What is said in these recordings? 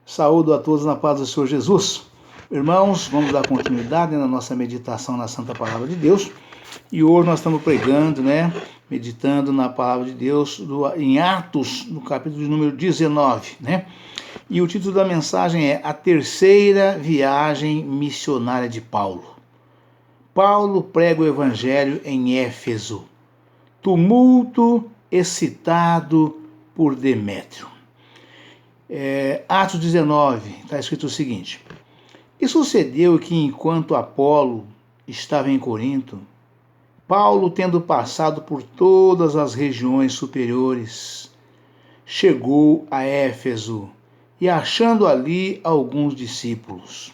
Saúdo a todos na paz do Senhor Jesus. Irmãos, vamos dar continuidade na nossa meditação na Santa Palavra de Deus. E hoje nós estamos pregando, meditando na Palavra de Deus em Atos, no capítulo de número 19, E o título da mensagem é A Terceira Viagem Missionária de Paulo. Paulo prega o Evangelho em Éfeso. Tumulto excitado por Demétrio. Atos 19, está escrito o seguinte: E sucedeu que, enquanto Apolo estava em Corinto, Paulo, tendo passado por todas as regiões superiores, chegou a Éfeso e, achando ali alguns discípulos,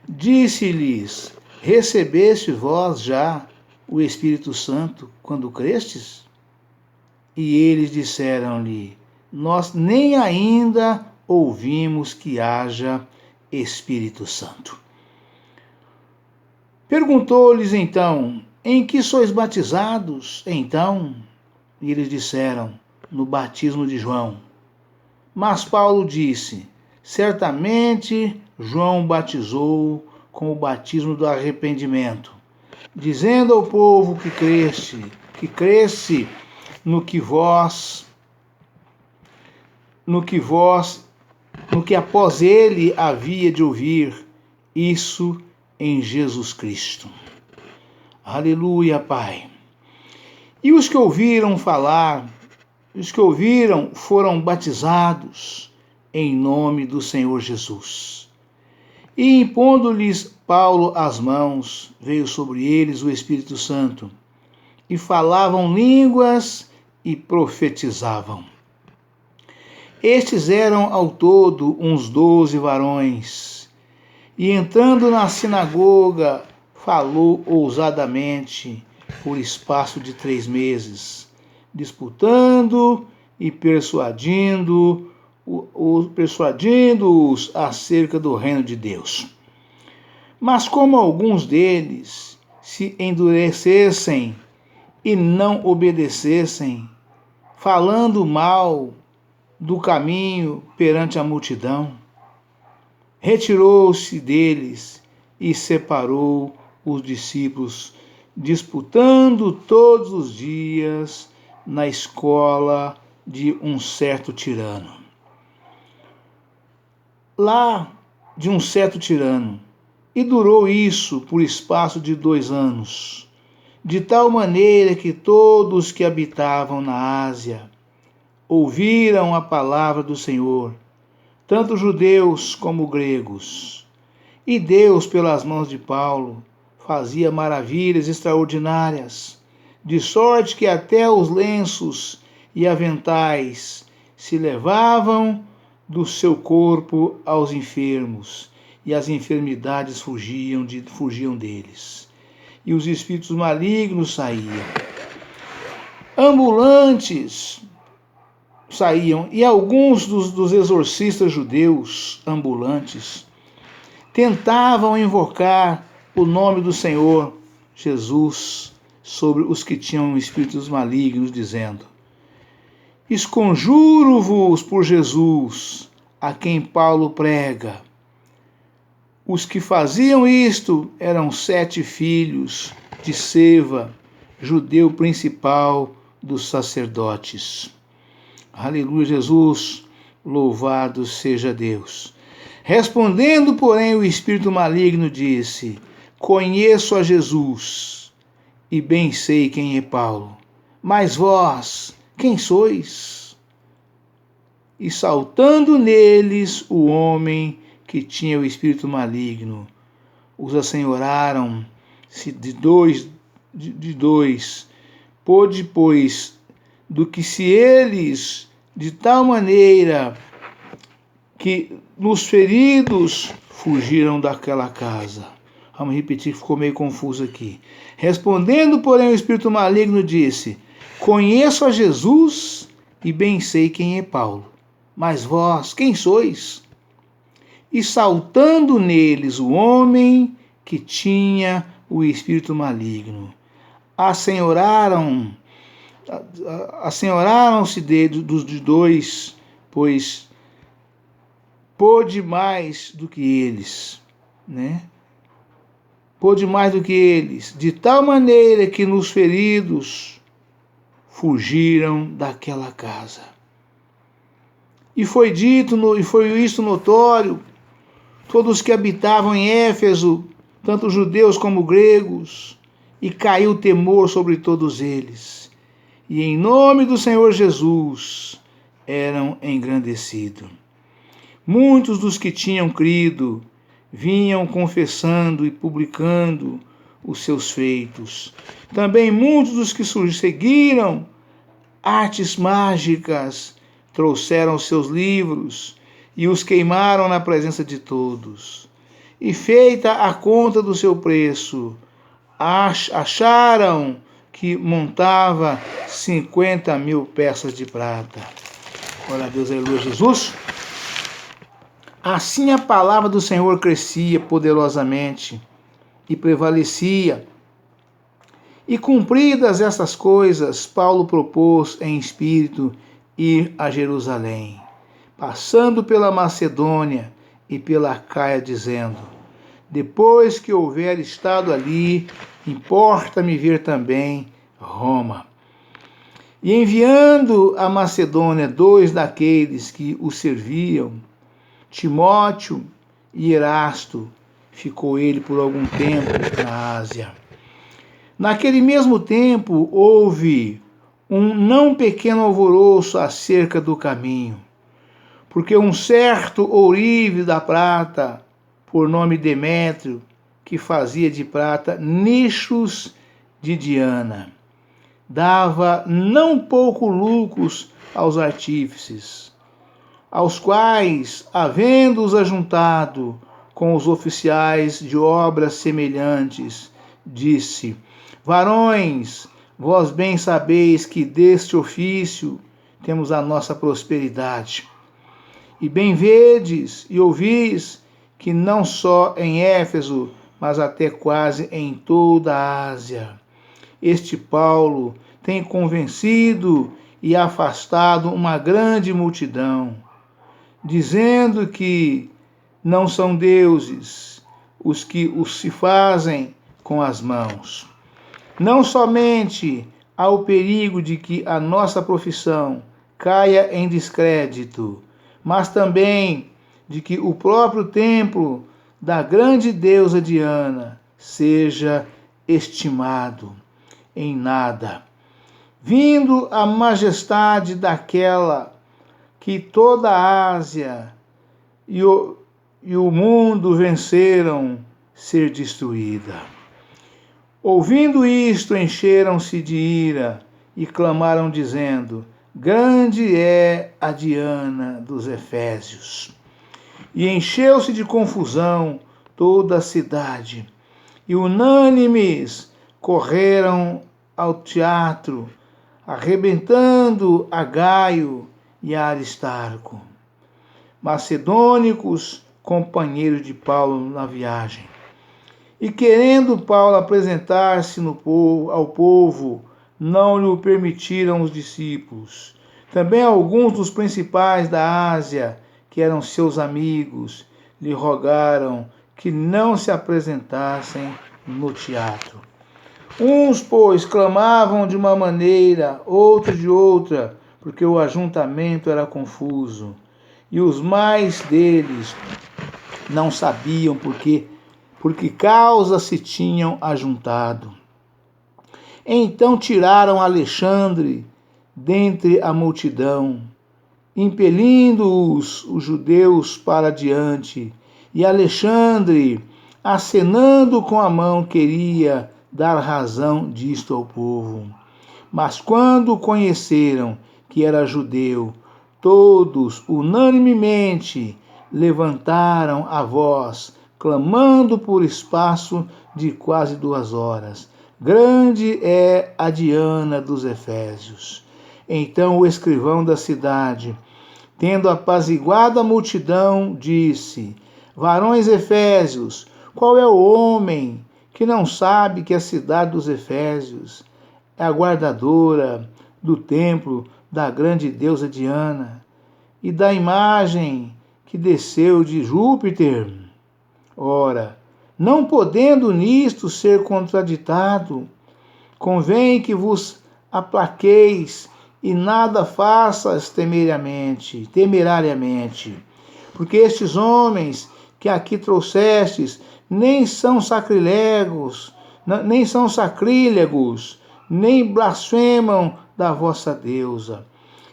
disse-lhes: Recebeste vós já o Espírito Santo quando crestes? E eles disseram-lhe: Nós nem ainda ouvimos que haja Espírito Santo. Perguntou-lhes então: Em que sois batizados? Então, e eles disseram: No batismo de João. Mas Paulo disse: Certamente João batizou com o batismo do arrependimento, dizendo ao povo que cresce no que após ele havia de ouvir, isso em Jesus Cristo. Aleluia, Pai. E os que ouviram foram batizados em nome do Senhor Jesus. E impondo-lhes Paulo as mãos, veio sobre eles o Espírito Santo, e falavam línguas e profetizavam. Estes eram ao todo uns 12 varões, e entrando na sinagoga, falou ousadamente por espaço de 3 meses, disputando e persuadindo-os acerca do reino de Deus. Mas como alguns deles se endurecessem e não obedecessem, falando mal do caminho perante a multidão, retirou-se deles e separou os discípulos, disputando todos os dias na escola de um certo tirano. E durou isso por espaço de 2 anos, de tal maneira que todos que habitavam na Ásia ouviram a palavra do Senhor, tanto judeus como gregos. E Deus, pelas mãos de Paulo, fazia maravilhas extraordinárias, de sorte que até os lenços e aventais se levavam do seu corpo aos enfermos, e as enfermidades fugiam deles. E os espíritos malignos saíam. E alguns dos exorcistas judeus ambulantes tentavam invocar o nome do Senhor Jesus sobre os que tinham espíritos malignos, dizendo: Esconjuro-vos por Jesus, a quem Paulo prega. Os que faziam isto eram 7 filhos de Seva, judeu principal dos sacerdotes. Aleluia, Jesus, louvado seja Deus. Respondendo, porém, o espírito maligno disse: Conheço a Jesus, e bem sei quem é Paulo. Mas vós, quem sois? E saltando neles o homem que tinha o espírito maligno, os assenhoraram-se de dois. Pôde, pois, do que se eles, de tal maneira que nos feridos fugiram daquela casa. Vamos repetir, ficou meio confuso aqui. Respondendo, porém, o espírito maligno disse: Conheço a Jesus e bem sei quem é Paulo. Mas vós, quem sois? E saltando neles o homem que tinha o espírito maligno, assenhoraram-se de 2, pois pôde mais do que eles, né? Pôde mais do que eles, de tal maneira que nos feridos fugiram daquela casa. E foi dito, e foi isso notório, todos que habitavam em Éfeso, tanto judeus como gregos, e caiu temor sobre todos eles. E em nome do Senhor Jesus eram engrandecidos. Muitos dos que tinham crido vinham confessando e publicando os seus feitos. Também muitos dos que seguiram artes mágicas trouxeram seus livros e os queimaram na presença de todos. E feita a conta do seu preço, acharam que montava 50.000 peças de prata. Glória a Deus, aleluia, Jesus. Assim a palavra do Senhor crescia poderosamente e prevalecia. E cumpridas essas coisas, Paulo propôs em espírito ir a Jerusalém, passando pela Macedônia e pela Acaia, dizendo: depois que houver estado ali, importa-me ver também Roma. E enviando a Macedônia 2 daqueles que o serviam, Timóteo e Erasto, ficou ele por algum tempo na Ásia. Naquele mesmo tempo houve um não pequeno alvoroço acerca do caminho, porque um certo ourive da prata, por nome Demétrio, que fazia de prata nichos de Diana, dava não pouco lucros aos artífices, aos quais, havendo-os ajuntado com os oficiais de obras semelhantes, disse: varões, vós bem sabeis que deste ofício temos a nossa prosperidade. E bem vedes e ouvis que não só em Éfeso, mas até quase em toda a Ásia, este Paulo tem convencido e afastado uma grande multidão, dizendo que não são deuses os que os se fazem com as mãos. Não somente há o perigo de que a nossa profissão caia em descrédito, mas também de que o próprio templo da grande deusa Diana seja estimado em nada, vindo a majestade daquela que toda a Ásia e o mundo venceram ser destruída. Ouvindo isto, encheram-se de ira e clamaram, dizendo: grande é a Diana dos Efésios. E encheu-se de confusão toda a cidade, e unânimes correram ao teatro, arrebentando a Gaio e a Aristarco, macedônicos, companheiros de Paulo na viagem. E querendo Paulo apresentar-se ao povo, não lhe permitiram os discípulos. Também alguns dos principais da Ásia, que eram seus amigos, lhe rogaram que não se apresentassem no teatro. Uns, pois, clamavam de uma maneira, outros de outra, porque o ajuntamento era confuso. E os mais deles não sabiam por que causa se tinham ajuntado. Então tiraram Alexandre dentre a multidão, impelindo-os judeus para diante, e Alexandre, acenando com a mão, queria dar razão disto ao povo. Mas quando conheceram que era judeu, todos unanimemente levantaram a voz, clamando por espaço de quase 2 horas: grande é a Diana dos Efésios. Então o escrivão da cidade, tendo apaziguado a multidão, disse: varões efésios, qual é o homem que não sabe que a cidade dos Efésios é a guardadora do templo da grande deusa Diana e da imagem que desceu de Júpiter? Ora, não podendo nisto ser contraditado, convém que vos aplaqueis e nada faças temerariamente, porque estes homens que aqui trouxestes nem são sacrílegos, nem blasfemam da vossa deusa.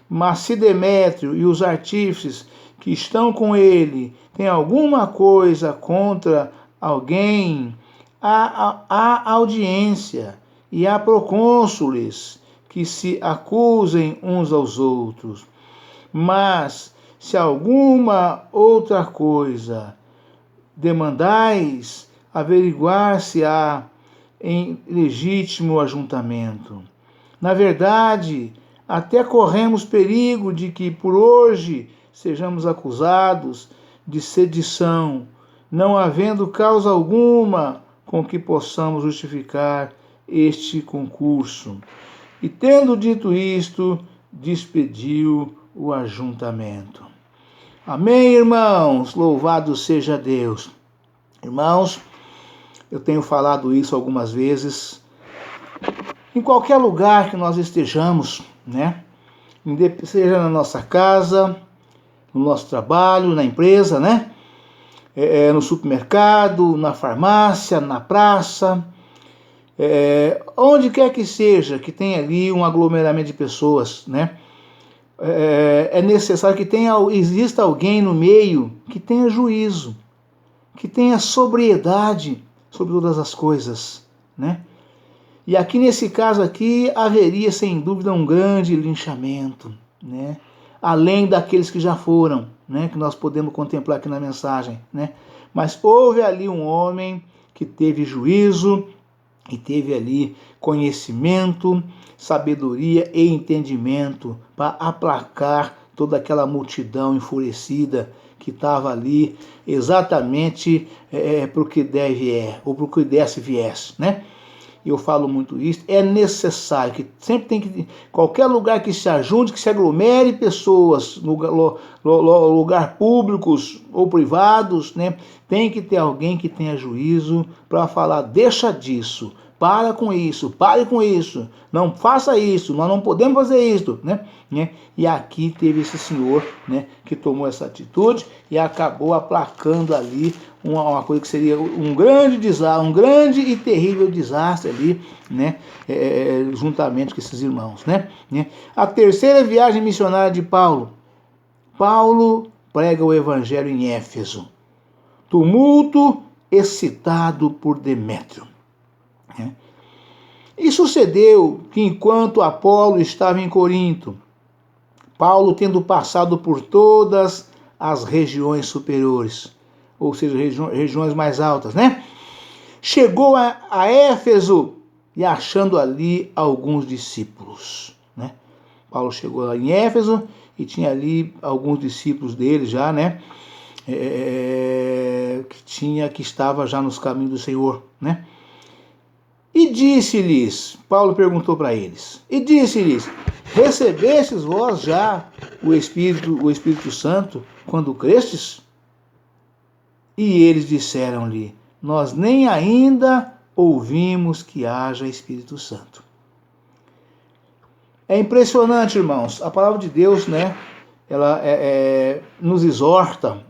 Mas se Demétrio e os artífices que estão com ele têm alguma coisa contra alguém, há audiência e há procônsules que se acusem uns aos outros. Mas se alguma outra coisa demandais, averiguar-se-á em legítimo ajuntamento. Na verdade, até corremos perigo de que por hoje sejamos acusados de sedição, não havendo causa alguma com que possamos justificar este concurso. E tendo dito isto, despediu o ajuntamento. Amém, irmãos? Louvado seja Deus. Irmãos, eu tenho falado isso algumas vezes. Em qualquer lugar que nós estejamos, né? Seja na nossa casa, no nosso trabalho, na empresa, né? No supermercado, na farmácia, na praça, onde quer que seja, que tenha ali um aglomeramento de pessoas, né? É necessário que exista alguém no meio que tenha juízo, que tenha sobriedade sobre todas as coisas, né? E aqui nesse caso aqui haveria sem dúvida um grande linchamento, né? Além daqueles que já foram, né? Que nós podemos contemplar aqui na mensagem, né? Mas houve ali um homem que teve juízo e teve ali conhecimento, sabedoria e entendimento para aplacar toda aquela multidão enfurecida que estava ali exatamente para o que deve ou para o que desse viesse, né? Eu falo muito isso, é necessário que sempre tem que, qualquer lugar que se ajunte, que se aglomere pessoas, lugar públicos ou privados, né, tem que ter alguém que tenha juízo para falar, deixa disso, para com isso, pare com isso, não faça isso, nós não podemos fazer isso, né? E aqui teve esse senhor, né, que tomou essa atitude e acabou aplacando ali uma coisa que seria um grande desastre, um grande e terrível desastre ali, né, juntamente com esses irmãos, né? A terceira viagem missionária de Paulo. Paulo prega o evangelho em Éfeso. Tumulto excitado por Demétrio. E sucedeu que enquanto Apolo estava em Corinto, Paulo, tendo passado por todas as regiões superiores, ou seja, regiões mais altas, né? Chegou a Éfeso e achando ali alguns discípulos, né? Paulo chegou lá em Éfeso e tinha ali alguns discípulos dele já, né? Que estava já nos caminhos do Senhor, né? E disse-lhes, Paulo perguntou para eles, e disse-lhes, recebestes vós já o Espírito Santo quando crestes? E eles disseram-lhe, nós nem ainda ouvimos que haja Espírito Santo. É impressionante, irmãos, a palavra de Deus, né, ela nos exorta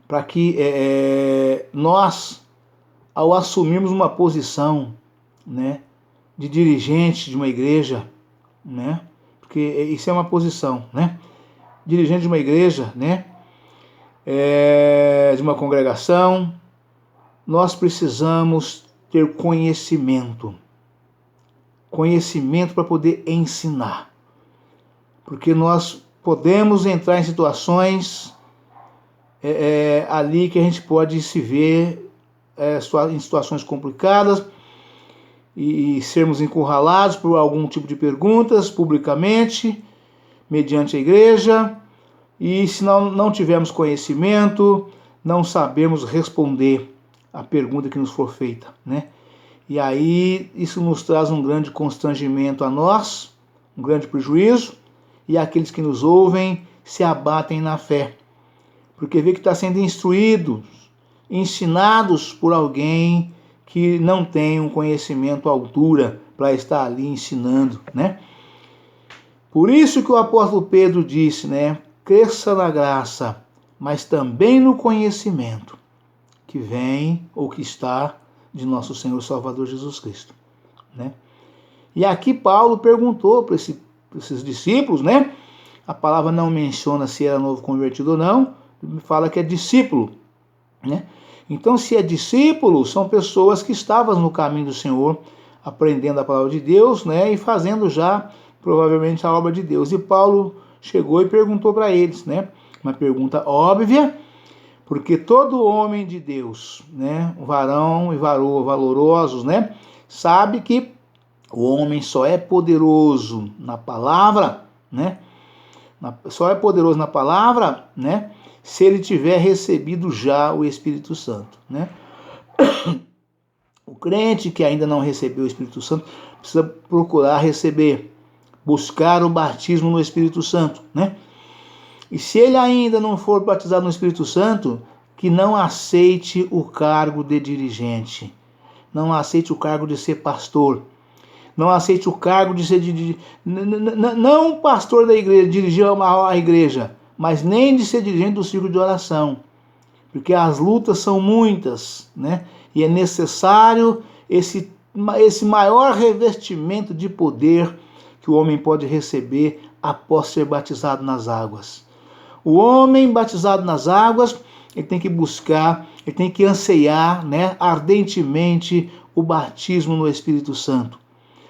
para que nós, ao assumirmos uma posição, né, de dirigente de uma igreja, né, porque isso é uma posição, né, dirigente de uma igreja, né, de uma congregação, nós precisamos ter conhecimento para poder ensinar, porque nós podemos entrar em situações ali que a gente pode se ver em situações complicadas e sermos encurralados por algum tipo de perguntas publicamente, mediante a igreja, e se não tivermos conhecimento, não sabemos responder a pergunta que nos for feita, né? E aí isso nos traz um grande constrangimento a nós, um grande prejuízo, e aqueles que nos ouvem se abatem na fé, porque vê que está sendo ensinados por alguém que não tem um conhecimento à altura para estar ali ensinando, né? Por isso que o apóstolo Pedro disse, né? Cresça na graça, mas também no conhecimento que vem ou que está de nosso Senhor e Salvador Jesus Cristo, né? E aqui Paulo perguntou para esses discípulos, né? A palavra não menciona se era novo convertido ou não, fala que é discípulo, né? Então, se é discípulo, são pessoas que estavam no caminho do Senhor, aprendendo a palavra de Deus, né? E fazendo já, provavelmente, a obra de Deus. E Paulo chegou e perguntou para eles, né? Uma pergunta óbvia, porque todo homem de Deus, né? Varão e varoa valorosos, né? Sabe que o homem só é poderoso na palavra, né? Só é poderoso na palavra, né? Se ele tiver recebido já o Espírito Santo, né? O crente que ainda não recebeu o Espírito Santo precisa procurar receber, buscar o batismo no Espírito Santo, né? E se ele ainda não for batizado no Espírito Santo, que não aceite o cargo de dirigente, não aceite o cargo de ser pastor, não aceite o cargo de ser não pastor da igreja, dirigir a igreja, mas nem de ser dirigente do círculo de oração, porque as lutas são muitas, né? E é necessário esse maior revestimento de poder que o homem pode receber após ser batizado nas águas. O homem batizado nas águas, ele tem que buscar, ele tem que anseiar, né, ardentemente o batismo no Espírito Santo,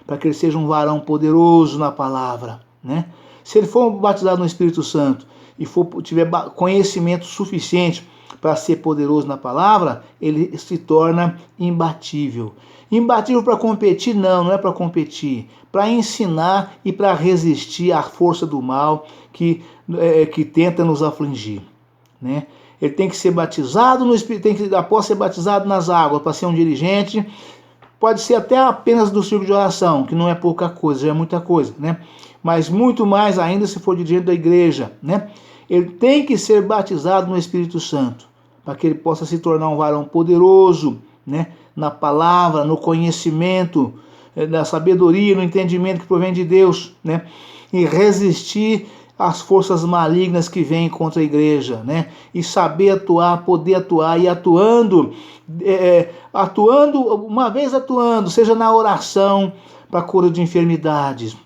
para que ele seja um varão poderoso na palavra, né? Se ele for batizado no Espírito Santo e tiver conhecimento suficiente para ser poderoso na palavra, ele se torna imbatível. Imbatível para competir? Não é para competir. Para ensinar e para resistir à força do mal que tenta nos afligir, né? Ele tem que ser batizado no Espírito, após ser batizado nas águas, para ser um dirigente. Pode ser até apenas do círculo de oração, que não é pouca coisa, já é muita coisa, né? Mas muito mais ainda se for dirigente da igreja, né? Ele tem que ser batizado no Espírito Santo, para que ele possa se tornar um varão poderoso, né? Na palavra, no conhecimento, na sabedoria, no entendimento que provém de Deus, né? E resistir às forças malignas que vêm contra a igreja, né? E saber atuar, poder atuar, e atuando, uma vez atuando, seja na oração para a cura de enfermidades,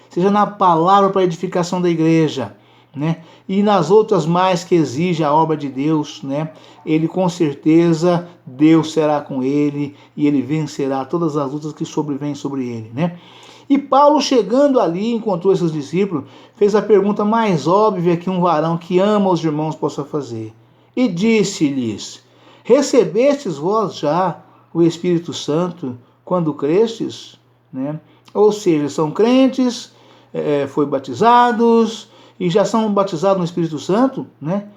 seja na palavra para a edificação da igreja, né? E nas outras mais que exige a obra de Deus, né? Ele com certeza, Deus será com ele e ele vencerá todas as lutas que sobrevêm sobre ele, né? E Paulo, chegando ali, encontrou esses discípulos, fez a pergunta mais óbvia que um varão que ama os irmãos possa fazer. E disse-lhes: recebestes vós já o Espírito Santo quando crestes? Né? Ou seja, são crentes, foi batizados e já são batizados no Espírito Santo, né?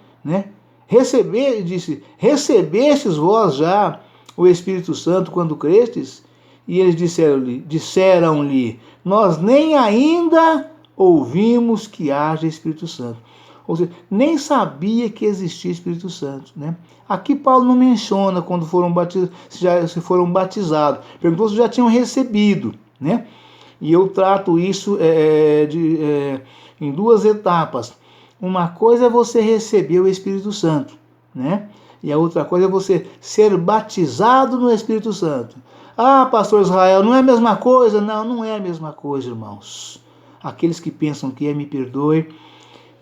Recebestes vós já o Espírito Santo quando crestes? E eles disseram-lhe, nós nem ainda ouvimos que haja Espírito Santo. Ou seja, nem sabia que existia Espírito Santo, né? Aqui Paulo não menciona quando se foram batizados. Perguntou se já tinham recebido, né? E eu trato isso em duas etapas. Uma coisa é você receber o Espírito Santo, né? E a outra coisa é você ser batizado no Espírito Santo. Ah, pastor Israel, não é a mesma coisa? Não, não é a mesma coisa, irmãos. Aqueles que pensam que é, me perdoe.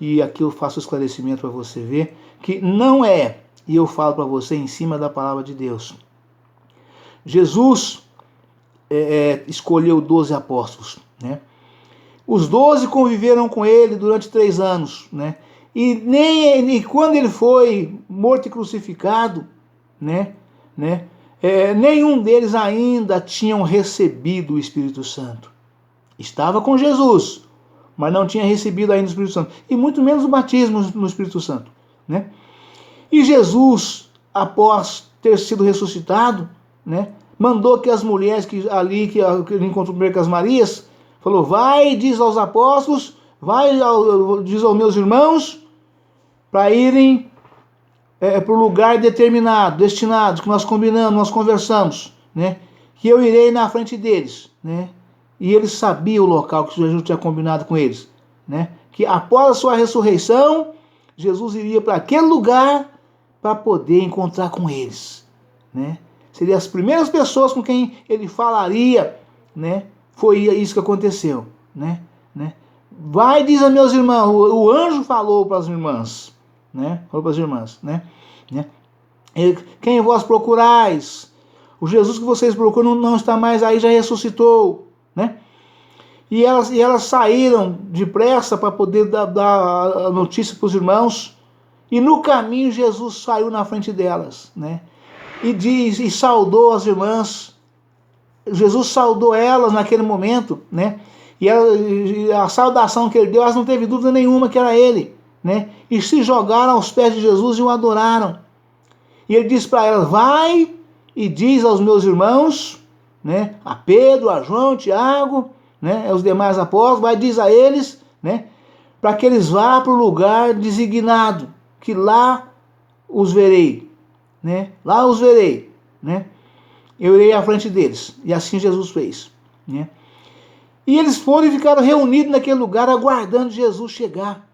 E aqui eu faço o esclarecimento para você ver que não é. E eu falo para você em cima da palavra de Deus. Jesus escolheu 12 apóstolos, né? Os 12 conviveram com ele durante 3 anos, né? E quando ele foi morto e crucificado, né? Nenhum deles ainda tinham recebido o Espírito Santo. Estava com Jesus, mas não tinha recebido ainda o Espírito Santo. E muito menos o batismo no Espírito Santo, né? E Jesus, após ter sido ressuscitado, né, mandou que as mulheres que ele encontrou primeiro com as Marias, falou, vai, diz aos apóstolos, diz aos meus irmãos, para irem para o lugar determinado, destinado, que nós combinamos, nós conversamos, né? Que eu irei na frente deles, né? E eles sabiam o local que Jesus tinha combinado com eles, né? Que após a sua ressurreição, Jesus iria para aquele lugar para poder encontrar com eles, né? Seriam as primeiras pessoas com quem ele falaria, né? Foi isso que aconteceu, né? Vai, diz a meus irmãos, o anjo falou para as irmãs, né? Falou para as irmãs, né? Quem vós procurais? O Jesus que vocês procuram não está mais aí, já ressuscitou, né? E elas saíram depressa para poder dar a notícia para os irmãos. E no caminho Jesus saiu na frente delas, né? E saudou as irmãs. Jesus saudou elas naquele momento, né? E a saudação que ele deu, elas não teve dúvida nenhuma que era ele, né? E se jogaram aos pés de Jesus e o adoraram. E ele disse para elas: vai e diz aos meus irmãos, né? A Pedro, a João, Tiago, né? Os demais apóstolos, vai diz a eles, né? Para que eles vá para o lugar designado, que lá os verei, né? Lá os verei, né? Eu irei à frente deles. E assim Jesus fez, né? E eles foram e ficaram reunidos naquele lugar, aguardando Jesus chegar,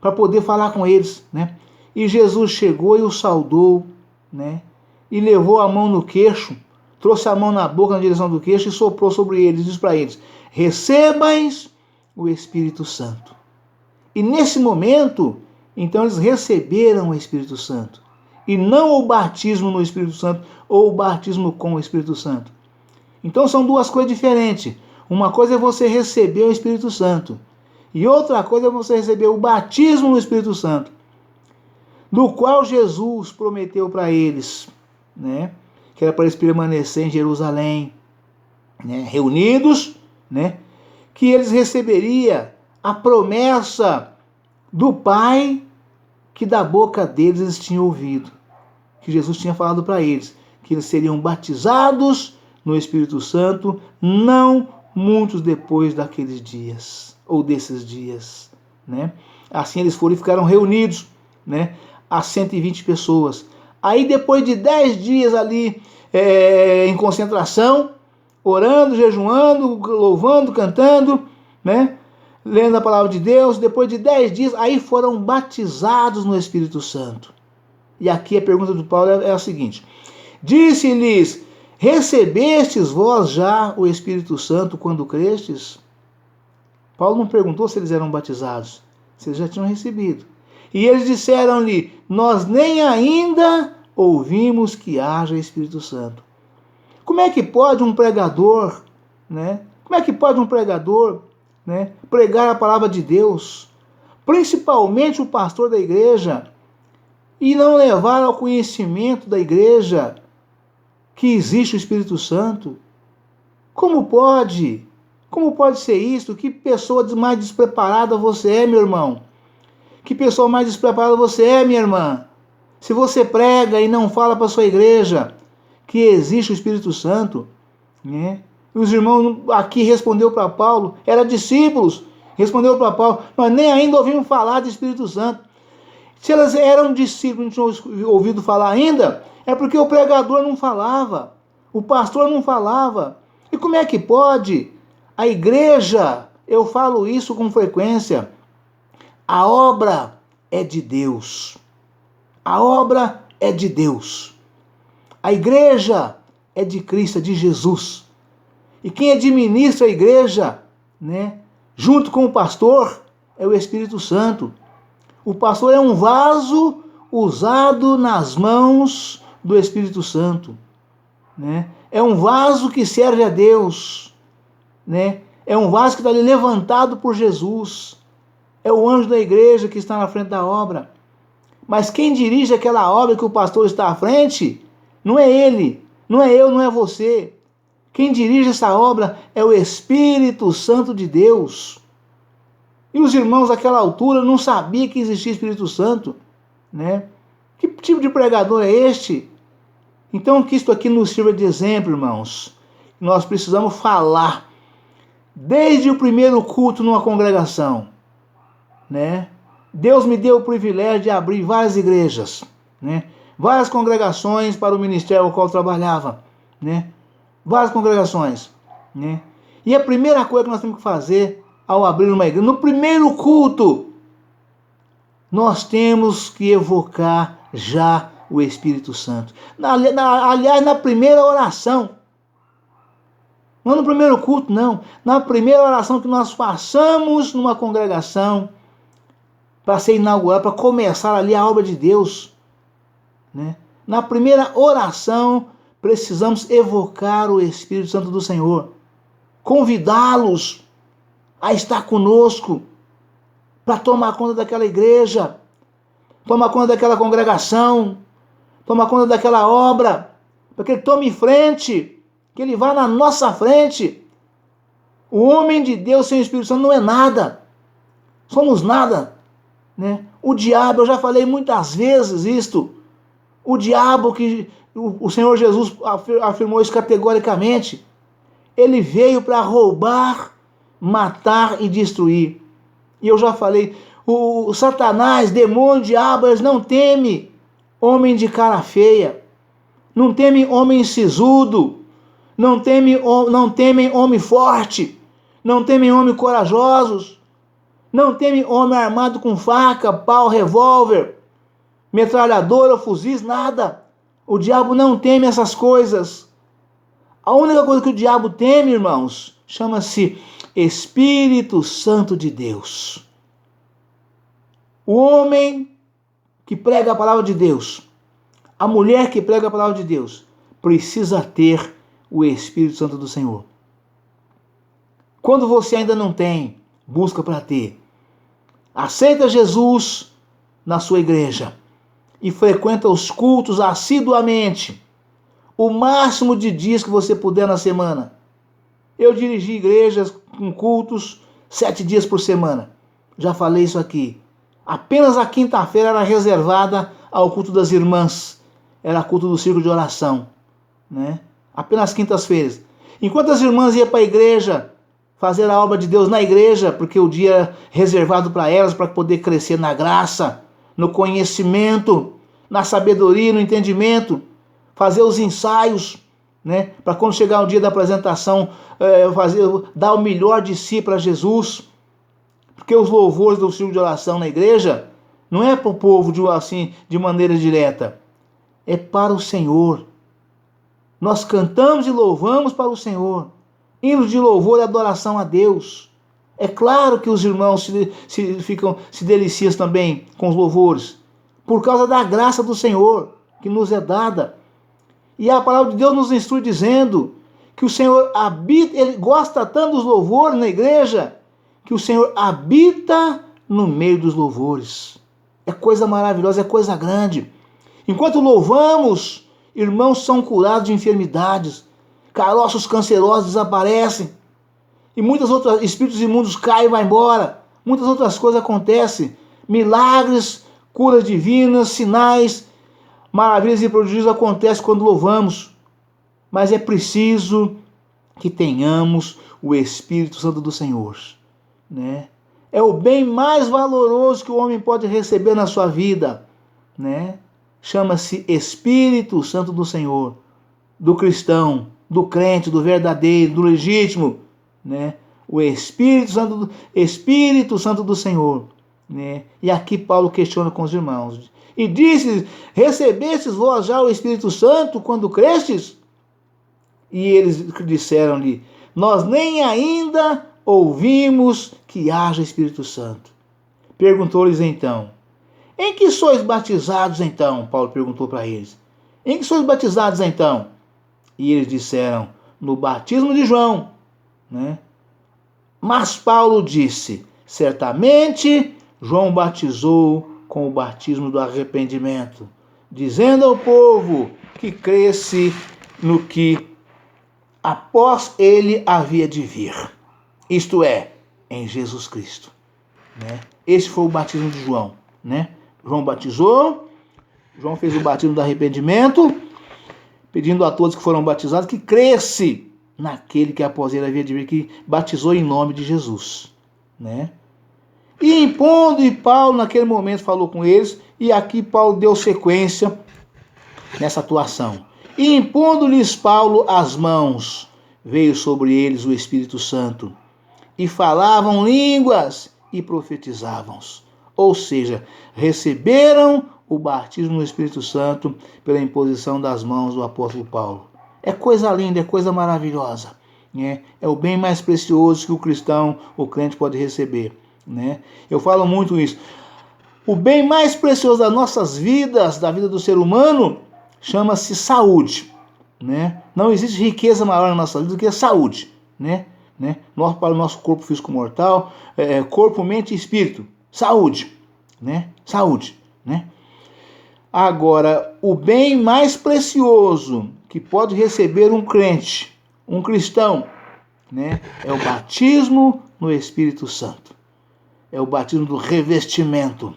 para poder falar com eles, né? E Jesus chegou e os saudou, né? E levou a mão no queixo, trouxe a mão na boca na direção do queixo e soprou sobre eles, disse para eles: recebais o Espírito Santo. E nesse momento, então eles receberam o Espírito Santo. E não o batismo no Espírito Santo ou o batismo com o Espírito Santo. Então são duas coisas diferentes. Uma coisa é você receber o Espírito Santo. E outra coisa é você receber o batismo no Espírito Santo, do qual Jesus prometeu para eles, né? Que era para eles permanecer em Jerusalém, né? Reunidos, né? Que eles receberiam a promessa do Pai que da boca deles eles tinham ouvido. Que Jesus tinha falado para eles, que eles seriam batizados no Espírito Santo, não muitos depois daqueles dias, ou desses dias, né? Assim eles foram e ficaram reunidos, né? A 120 pessoas. Aí depois de 10 dias ali em concentração, orando, jejuando, louvando, cantando, né? Lendo a palavra de Deus, depois de 10 dias, aí foram batizados no Espírito Santo. E aqui a pergunta do Paulo é a seguinte: disse-lhes: recebestes vós já o Espírito Santo quando crestes? Paulo não perguntou se eles eram batizados, se eles já tinham recebido. E eles disseram-lhe: nós nem ainda ouvimos que haja Espírito Santo. Como é que pode um pregador, né? Como é que pode um pregador, né, pregar a palavra de Deus, principalmente o pastor da igreja, e não levar ao conhecimento da igreja que existe o Espírito Santo? Como pode? Como pode ser isso? Que pessoa mais despreparada você é, meu irmão? Que pessoa mais despreparada você é, minha irmã? Se você prega e não fala para a sua igreja que existe o Espírito Santo, né? E os irmãos aqui respondeu para Paulo, eram discípulos, respondeu para Paulo: nós nem ainda ouvimos falar de Espírito Santo. Se elas eram discípulos, não tinham ouvido falar ainda, é porque o pregador não falava, o pastor não falava. E como é que pode? A igreja, eu falo isso com frequência, a obra é de Deus. A obra é de Deus. A igreja é de Cristo, é de Jesus. E quem administra a igreja, né, junto com o pastor, é o Espírito Santo. O pastor é um vaso usado nas mãos do Espírito Santo, né? É um vaso que serve a Deus, né? É um vaso que está ali levantado por Jesus. É o anjo da igreja que está na frente da obra. Mas quem dirige aquela obra que o pastor está à frente, não é ele, não é eu, não é você. Quem dirige essa obra é o Espírito Santo de Deus. E os irmãos daquela altura não sabiam que existia Espírito Santo, né? Que tipo de pregador é este? Então que isto aqui nos sirva de exemplo, irmãos. Nós precisamos falar desde o primeiro culto numa congregação, né? Deus me deu o privilégio de abrir várias igrejas, né? Várias congregações para o ministério ao qual trabalhava, né? Várias congregações, né? E a primeira coisa que nós temos que fazer ao abrir uma igreja, no primeiro culto, nós temos que evocar já o Espírito Santo. Aliás, na primeira oração, não no primeiro culto, não. Na primeira oração que nós façamos numa congregação, para ser inaugurada, para começar ali a obra de Deus, né? Na primeira oração, precisamos evocar o Espírito Santo do Senhor, convidá-los a estar conosco, para tomar conta daquela igreja, tomar conta daquela congregação, tomar conta daquela obra, para que ele tome frente, que ele vá na nossa frente. O homem de Deus sem o Espírito Santo não é nada, somos nada, né? O diabo, eu já falei muitas vezes isto, o diabo, que o Senhor Jesus afirmou isso categoricamente, ele veio para roubar, matar e destruir. E eu já falei, o Satanás, demônio, diabo, eles não temem homem de cara feia, não temem homem sisudo, não temem homem forte, não temem homem corajosos, não temem homem armado com faca, pau, revólver, metralhadora ou fuzis, nada. O diabo não teme essas coisas. A única coisa que o diabo teme, irmãos, chama-se Espírito Santo de Deus. O homem que prega a palavra de Deus, a mulher que prega a palavra de Deus, precisa ter o Espírito Santo do Senhor. Quando você ainda não tem, busca para ter. Aceita Jesus na sua igreja e frequenta os cultos assiduamente, o máximo de dias que você puder na semana. Eu dirigi igrejas com cultos 7 dias por semana. Já falei isso aqui. Apenas a quinta-feira era reservada ao culto das irmãs. Era culto do círculo de oração, né? Apenas quintas-feiras. Enquanto as irmãs iam para a igreja fazer a obra de Deus na igreja, porque o dia é reservado para elas, para poder crescer na graça, no conhecimento, na sabedoria, no entendimento, fazer os ensaios, né? Para quando chegar o dia da apresentação, dar o melhor de si para Jesus. Porque os louvores do círculo de oração na igreja não é para o povo de maneira direta, é para o Senhor. Nós cantamos e louvamos para o Senhor, hinos de louvor e adoração a Deus. É claro que os irmãos se deliciam também com os louvores, por causa da graça do Senhor que nos é dada. E a palavra de Deus nos instrui dizendo que o Senhor habita, ele gosta tanto dos louvores na igreja, que o Senhor habita no meio dos louvores. É coisa maravilhosa, é coisa grande. Enquanto louvamos, irmãos são curados de enfermidades, caroços cancerosos desaparecem, e muitos outros espíritos imundos caem e vão embora. Muitas outras coisas acontecem, milagres, curas divinas, sinais, maravilhas e prodígios acontecem quando louvamos. Mas é preciso que tenhamos o Espírito Santo do Senhor, né? É o bem mais valoroso que o homem pode receber na sua vida, né? Chama-se Espírito Santo do Senhor, do cristão, do crente, do verdadeiro, do legítimo, né? O Espírito Santo do Senhor, né? E aqui Paulo questiona com os irmãos. E disse: recebestes vós já o Espírito Santo quando crestes? E eles disseram-lhe: nós nem ainda ouvimos que haja Espírito Santo. Perguntou-lhes então: em que sois batizados então? Paulo perguntou para eles: em que sois batizados então? E eles disseram: no batismo de João, né? Mas Paulo disse: certamente João batizou com o batismo do arrependimento, dizendo ao povo que cresce no que após ele havia de vir, isto é, em Jesus Cristo, né? Esse foi o batismo de João, né? João batizou, João fez o batismo do arrependimento, pedindo a todos que foram batizados que cresce naquele que após ele havia de vir, que batizou em nome de Jesus, né? E impondo, e Paulo naquele momento falou com eles, e aqui Paulo deu sequência nessa atuação. E impondo-lhes Paulo as mãos, veio sobre eles o Espírito Santo, e falavam línguas e profetizavam. Ou seja, receberam o batismo no Espírito Santo pela imposição das mãos do apóstolo Paulo. É coisa linda, é coisa maravilhosa, né? É o bem mais precioso que o cristão, o crente pode receber, né? Eu falo muito isso. O bem mais precioso das nossas vidas, da vida do ser humano, chama-se saúde, né? Não existe riqueza maior na nossa vida do que a saúde, né? Para o nosso corpo físico mortal, corpo, mente e espírito. Saúde, né? Saúde, né? Agora, o bem mais precioso que pode receber um crente, um cristão, né? É o batismo no Espírito Santo. É o batismo do revestimento.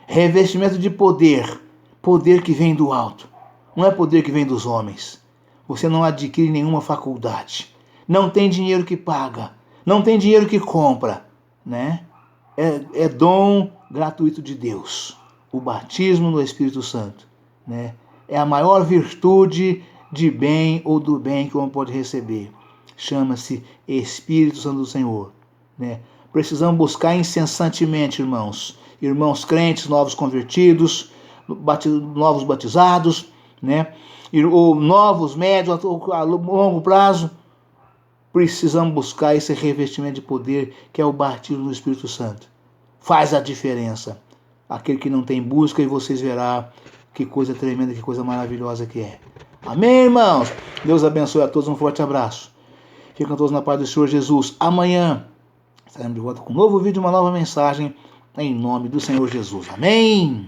Revestimento de poder. Poder que vem do alto. Não é poder que vem dos homens. Você não adquire nenhuma faculdade. Não tem dinheiro que paga. Não tem dinheiro que compra, né? É dom gratuito de Deus. O batismo no Espírito Santo, né? É a maior virtude de bem ou do bem que o homem pode receber. Chama-se Espírito Santo do Senhor, né? Precisamos buscar incessantemente, irmãos crentes, novos convertidos, novos batizados, né? Ou novos médios a longo prazo. Precisamos buscar esse revestimento de poder que é o batismo do Espírito Santo. Faz a diferença. Aquele que não tem busca, e vocês verão que coisa tremenda, que coisa maravilhosa que é. Amém, irmãos? Deus abençoe a todos, um forte abraço. Ficam todos na paz do Senhor Jesus. Amanhã estaremos de volta com um novo vídeo, uma nova mensagem, em nome do Senhor Jesus. Amém?